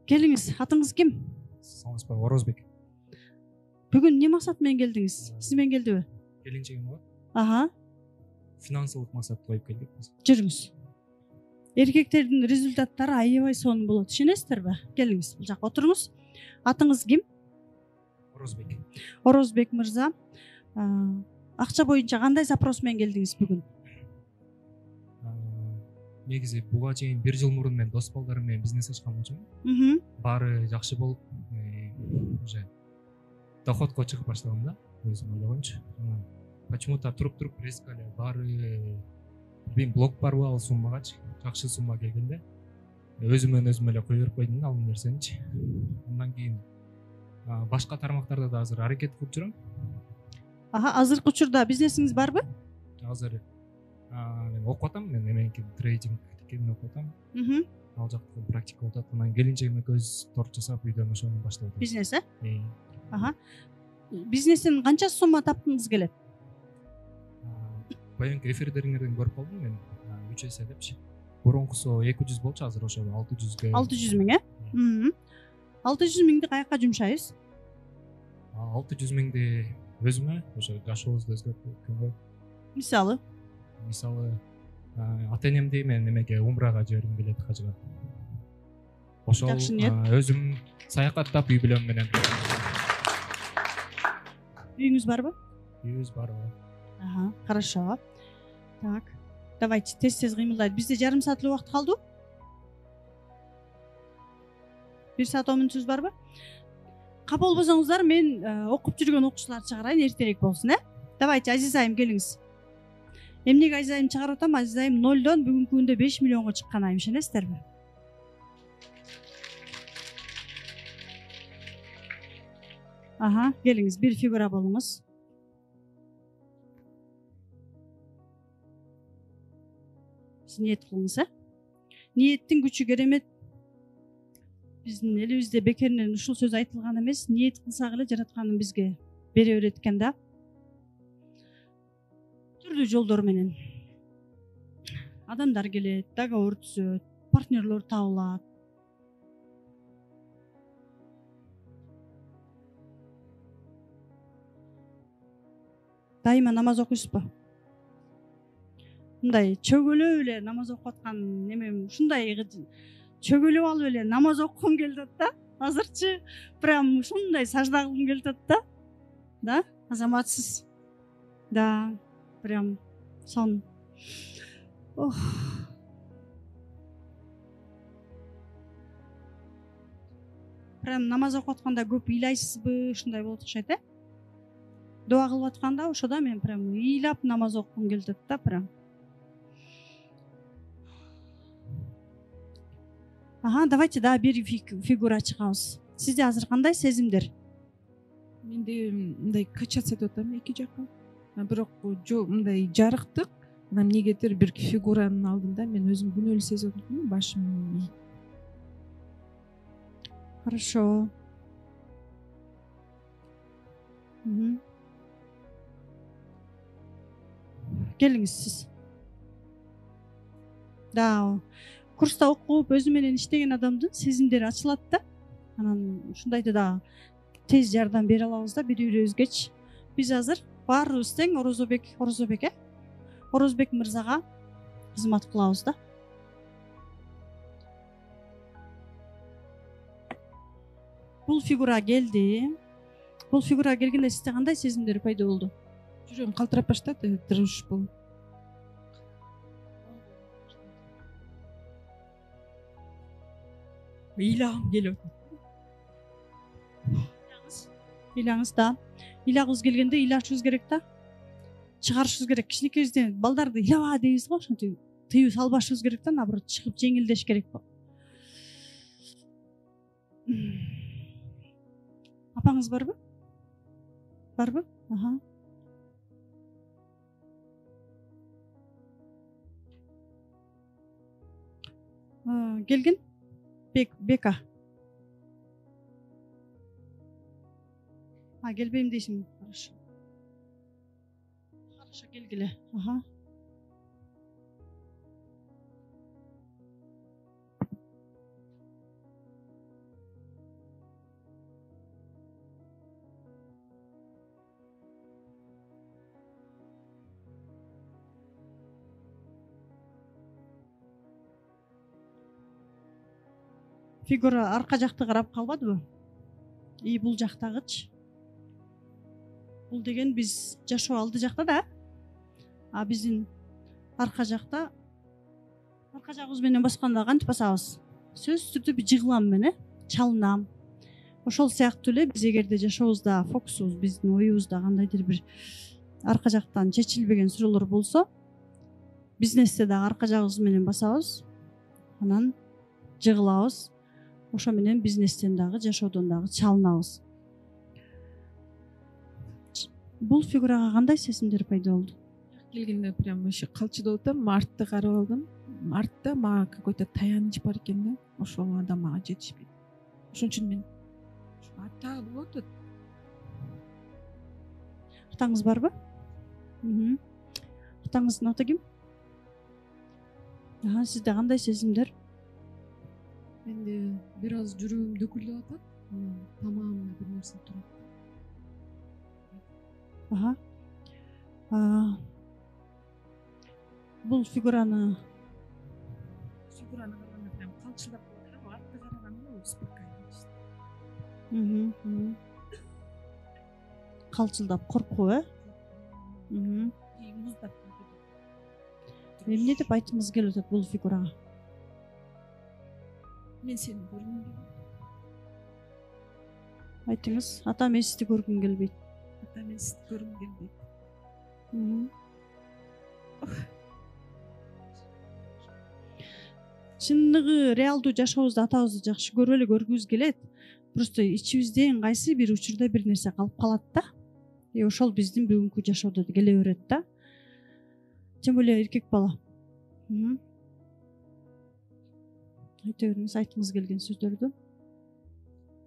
Келиңиз, атыңыз ким? Саламатсызбы, Орозбек. Бүгүн эмне максат менен келдиңиз? Сиз менен келдиби? Келинчегим бар. Ага, Финансылык максатты коюп келдик. жүрүңүз. Эркектердин результаттары аябай сонун болот, ишенесиздерби? Келиңиз, бул жака отуруңуз. Атыңыз ким? Орозбек. Орозбек мырза. Акча боюнча кандай запрос менен келдиңиз бүгүн? Негизи буга чейин 1 жыл мурун мен дос балдарым менен бизнес ачкан болчумун. Баары жакшы болуп, уже доходко чыгып баштагам да, өзүм ойлогончу. Почему-то туруп резко эле баары бир блок барбы ал суммагачы, жакшы сумма келгенде өзүм эле кое берип койдум да ал нерсеничи. Андан кийин башка тармактарда да азыр аракет кылып жүрөм. Азыркы учурда бизнесиңиз барбы? Азыр мен окуп атам, мен эменки трейдинг текени окуп атам. Ал жакта практика болуп атат. Анан келинчегим экөөбүз торт жасап үйдөн ошону баштап атабыз. Бизнес, Бизнестен канча сумма тапкыңыз келет? Баягы эфирдериңерден көрүп калдым мен 3 эсе депчи. Мурункусу 200 болчу, азыр ошо 600га. 600 миң, 600 миңди каяка жумшайбыз? 600 миңди өзүмө, ошо жашообузду өзгөрткөнгө. Мисалы ата-энемди мен эмеге умрага жибергим келет, кажыга. Ошол өзүм саякаттап үй бүлөм менен. Үйүңүз барбы? Үйүбүз бар. Хорошо. Так. Давайте тез кыймылдайлы. Бизде жарым саат эле убакыт калды. 1 саат 10 мүнөтүбүз барбы? Капыл болсоңуздар, мен окуп жүргөн окуучуларды чыгарайын, эртерээк болсун, Давайте, Азиз айым, келиңиз. Эмнеге Азиз айым чыгарып атам? Азиз айым 0дон бүгүнкү күндө 5 миллионго чыккан айым, ишенесиздерби? Келиңиз, бир фигура болуңуз. Сиз ниет кылыңыз, Ниеттин күчү керемет. Биздин элибизде бекеринен ушул сөз айтылган эмес. Ниет кылсак эле жаратканын бизге бере берет экен да. Түрлүү жолдор менен адамдар келет, договор түзөт, партнерлор табылат. Дайыма намаз окуйсузбу? Мындай чөгөлөп эле намаз окуп аткан немем ушундай чөгөлөп алып эле намаз окугум келип атат да. Азырчы прям ушундай сажда кылгым келип атат да. Да, азаматсыз. Да, прям сон. Прям намаз окуп атканда көп ыйлайсызбы, ушундай болот окшойт, Дуа кылып атканда ошода мен прям ыйлап намаз окугум келип атат да, прям. Давайте бир фигура чыгабыз. Сизде азыр кандай сезимдер? Менде мындай качаться деп атам эки жака. Бирок мындай жарыктык, анан эмнегедир бир фигуранын алдында мен өзүм күнөөлүү сезип атам, башым. Хорошо. Келиңиз сиз. Да, курста окуп өзү менен иштеген адамдын сезимдери ачылат да. Анан ушундайды да тез жардам бере алабыз да бири-бирибизгечи. Биз азыр баарыбыз тең Орозбек мырзага кызмат кылабыз да. Бул фигура келди. Бул фигура келгенде сизде кандай сезимдер пайда болду? Жүрөгүм калтырап баштады, дрожь болуп. Ыйлагым келип атат. Ыйлаңыз да. Ыйлагыбыз келгенде ыйлашыбыз керек да. Чыгарышыбыз керек. Кичинекейибизде балдарды ыйлаба дейбиз го, ошентип тыюу салбашыбыз керек да, наоборот чыгып жеңилдеш керек. Апаңыз барбы? Келгин? Бека. Келбейм дейсиң. Хорошо. Келгиле. фигура арка жакты карап калбадыбы? Бул жактагычы. Бул деген биз жашоо алды жакта да, а биздин арка жакта, арка жагыбыз менен басканда кантип басабыз? Сөзсүз түрдө бир жыгылам мен, чалынам. Ошол сыяктуу эле биз эгерде жашообузда фокусубуз, биздин оюбузда кандайдыр бир арка жактан чечилбеген суроолор болсо, бизнесте дагы арка жагыбыз менен басабыз, анан жыгылабыз. Ошо менен бизнестен дагы, жашоодон дагы чалынабыз. Бул фигурага кандай сезимдер пайда болду? Келгенде прям вообще калчыдап атам, артты карап алдым. Артта мага какой-то таяныч бар экен да, ошол адам мага жетишпейт. Ошон үчүн мен ата болот. Атаңыз барбы? Атаңыздын аты ким? Сизде кандай сезимдер? Менде бир аз жүрөгүм дөкүлдөп атат. Тамагымда бир нерсе турат. Бул фигураны караганда прям калчылдап калат, артты караганда успокаивает. Калчылдап коркуу, Муздап. эмне деп айтымыз келип атат бул фигурага? Мен сени көргүм келбейт. Айтыңыз, ата мен сизди көргүм келбейт. Ата мен сизди көргүм келбейт. Чындыгы реалдуу жашообузда атабызды жакшы көрүп эле көргүбүз келет. Просто ичибизде кайсы бир учурда бир нерсе калып калат да. Ошол биздин бүгүнкү жашоодо келе берет да. Тем более эркек бала. Айта бериңиз, айтыңыз келген сөздөрдү.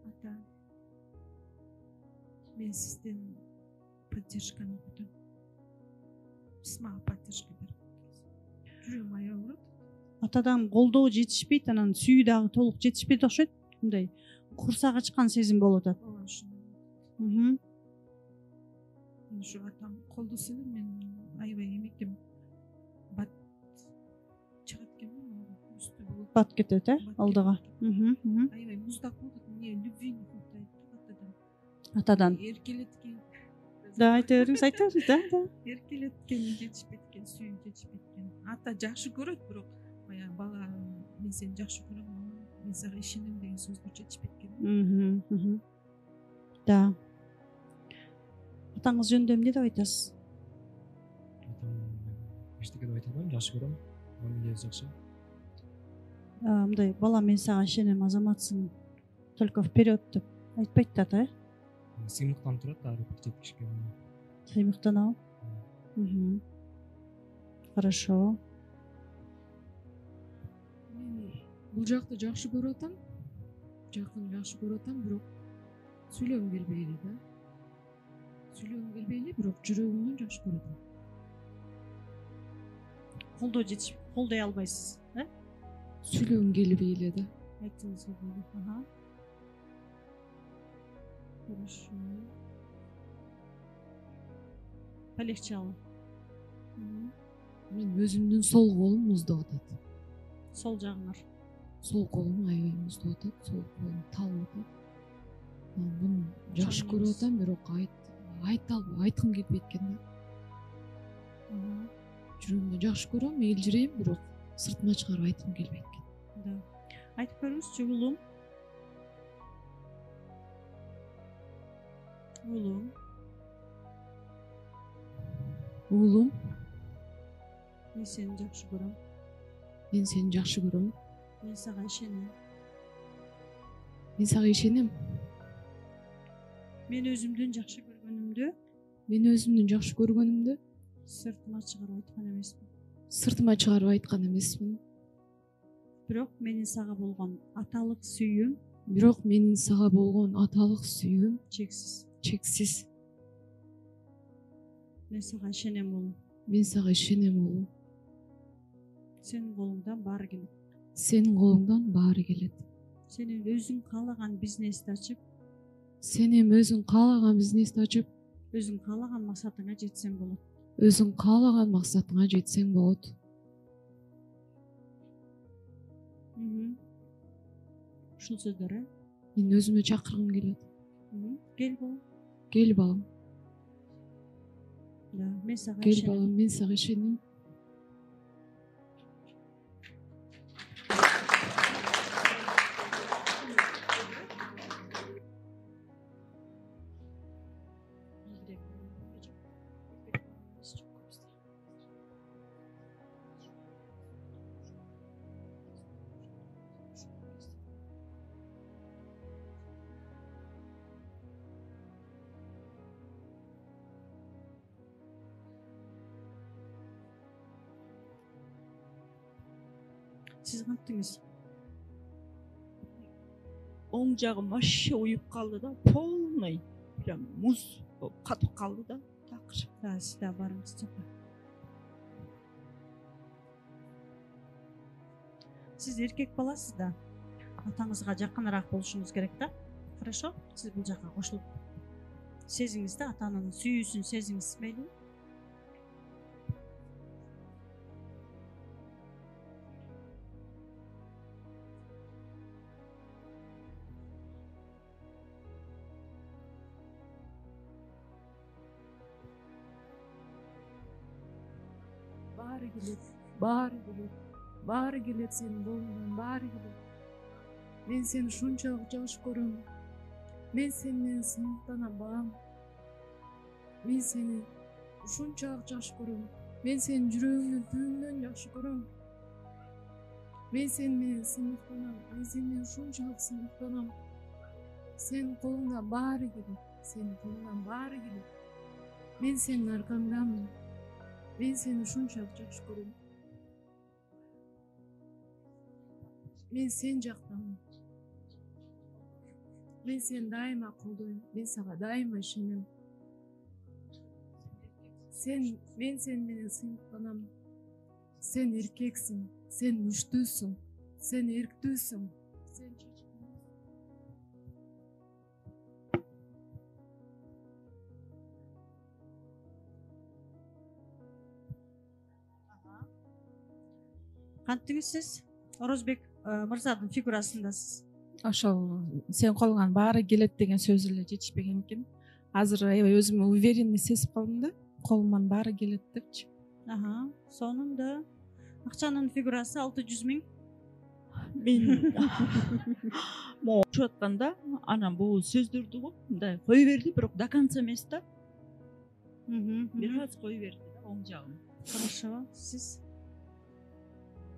Ата, мен сизден поддержканы күтөм. Сиз мага поддержка бериңиз. Жүрөгүм аябай ооруйт. Атадан колдоо жетишпейт, анан сүйүү дагы толук жетишпейт окшойт. Мындай курсак ачкан сезим болуп атат. Мен ушу атам колдосо эле мен аябай эмектем. Бат чыгат экен, үстү болот. Бат кетет, алдыга. Аябай муздак болот, эмне любви не хватает Атадан. Эркелеткен. Да, айта бериңиз, айта бериңиз, да. Эркелеткен жетишпейт экен, сүйүү жетишпейт экен. Ата жакшы көрөт, бирок баягы бала мен сени жакшы көрөм, мен сага ишенем деген сөздөр жетишпейт экен. Да. Атаңыз жөнүндө эмне деп айтасыз? Эчтеке деп айта албайм, жакшы көрөм. Мамилеси жакшы. Мындай бала мен сага ишенем, азаматсың, только вперед деп айтпайт да ата, Сыймыктанып турат ар бир жеткичке. Сыймыктанабы? Хорошо. Мен бул жакты жакшы көрүп атам. Жакын жакшы көрүп атам, бирок сүйлөгүм келбей эле да. Сүйлөгүм келбей эле, бирок жүрөгүмдөн жакшы көрүп атам. Колдоо жетишпейт, колдой албайсыз, Сүйлөгүм келбей эле да. Айтыңыз келбейби? Хорошо. Полегче ал. Мен өзүмдүн сол колум муздап атат. Сол жагыңар. Сол колум аябай муздап атат, сол колум талып атат. Муну жакшы көрүп атам, бирок айткым келбейт экен да. Жүрөгүмдө жакшы көрөм, элжирейм, бирок сыртыма чыгарып айткым келбейт экен. Да. Айтып көрүңүзчү, улум. Уулум, Мен сени жакшы көрөм. мен сени жакшы көрөм. Мен сага ишенем. Мен сага ишенем. Мен өзүмдүн жакшы көргөнүмдү сыртыма чыгарып айткан эмесмин. сыртыма чыгарып айткан эмесмин. Бирок менин сага болгон аталык сүйүүм чексиз. Мен сага ишенем улум. Сенин колуңдан баары келет. Сенин колуңдан Сенин өзүң каалаган бизнести ачып, өзүң каалаган максатыңа жетсең болот. ушул сөздөр Мен өзүмө чакыргым келет. Кел балам. Кел балам, Да, мен сага кел ишенем. балам, мен сага ишенем. Siz кантыңыз? Оң жағым вообще уюп қалды да, полный прям муз болып қатып қалды да, такыр. Да, siz de барыңыз жака. Siz эркек баласыз да. Атаңызга жакыныраак болушуңуз керек да. Хорошо? Siz бул жака кошулуп сезиңиз да, ата-ананын сүйүүсүн сезиңиз, мейли? Баары келет, баары келет, баары келет сенин колуңдан, баары келет. Мен сени ушунчалык жакшы көрөм. Мен сени менен сыймыктанам багам. Мен сени ушунчалык жакшы көрөм. Мен сени жүрөгүмдүн түбүмдөн жакшы көрөм. Мен сени менен сыймыктанам. Мен сени менен ушунчалык сыймыктанам. Сенин колуңдан баары келет. Сенин колуңдан баары келет. Мен сенин аркаңдамын. Мен сени ушунчалык жакшы көрөм. Мен сен жактамын. Мен сени дайыма колдойм. Мен сага дайыма ишенем. Мен сени менен сыймыктанам. Сен эркексиң, сен күчтүүсүң, сен эрктүүсүң. Сен Кантыңыз сиз? Орозбек мырзанын фигурасындасыз. Ошол сен колуңан баары келет деген сөз эле жетишпеген экен. Азыр аябай өзүмө уверенный сезип калдым да, колуман баары келет депчи. Сонунда акчанын фигурасы 600 000. Мен моочуп атканда анан бул сөздөрдү го мындай кое берди, бирок до конца эмес да. Бир аз кое берди да оң жагым. Хорошо, сиз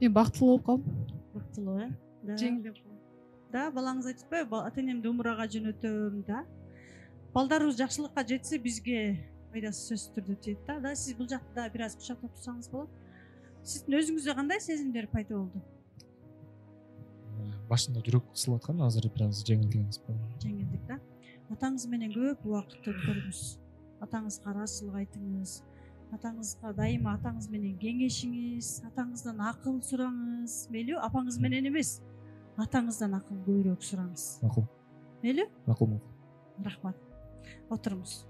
Мен бактылуу болуп калдым. бактылуу, Да. Жеңилдеп калдым. Да, балаңыз айтпайбы, ата-энемди умрага жөнөтөм, да. Балдарыбыз жакшылыкка жетсе бизге пайдасы сөзсүз түрдө тиет да. Да, сиз бул жакта бир аз кучактап турсаңыз болот. Сиздин өзүңүздө кандай сезимдер пайда болду? Башында жүрөк кысылып аткан, азыр бир аз жеңилдегенбиз. Жеңилдик, да. Атаңыз менен көп убакыт өткөрүңүз. Атаңызга ыраазычылык айтыңыз. Атаңызга дайыма атаңыз менен кеңешиңиз, атаңыздан акыл сураңыз. Мейли, апаңыз менен эмес, атаңыздан акыл көбүрөөк сураңыз. Макул. Мейли? Макул. Рахмат. Отуруңуз.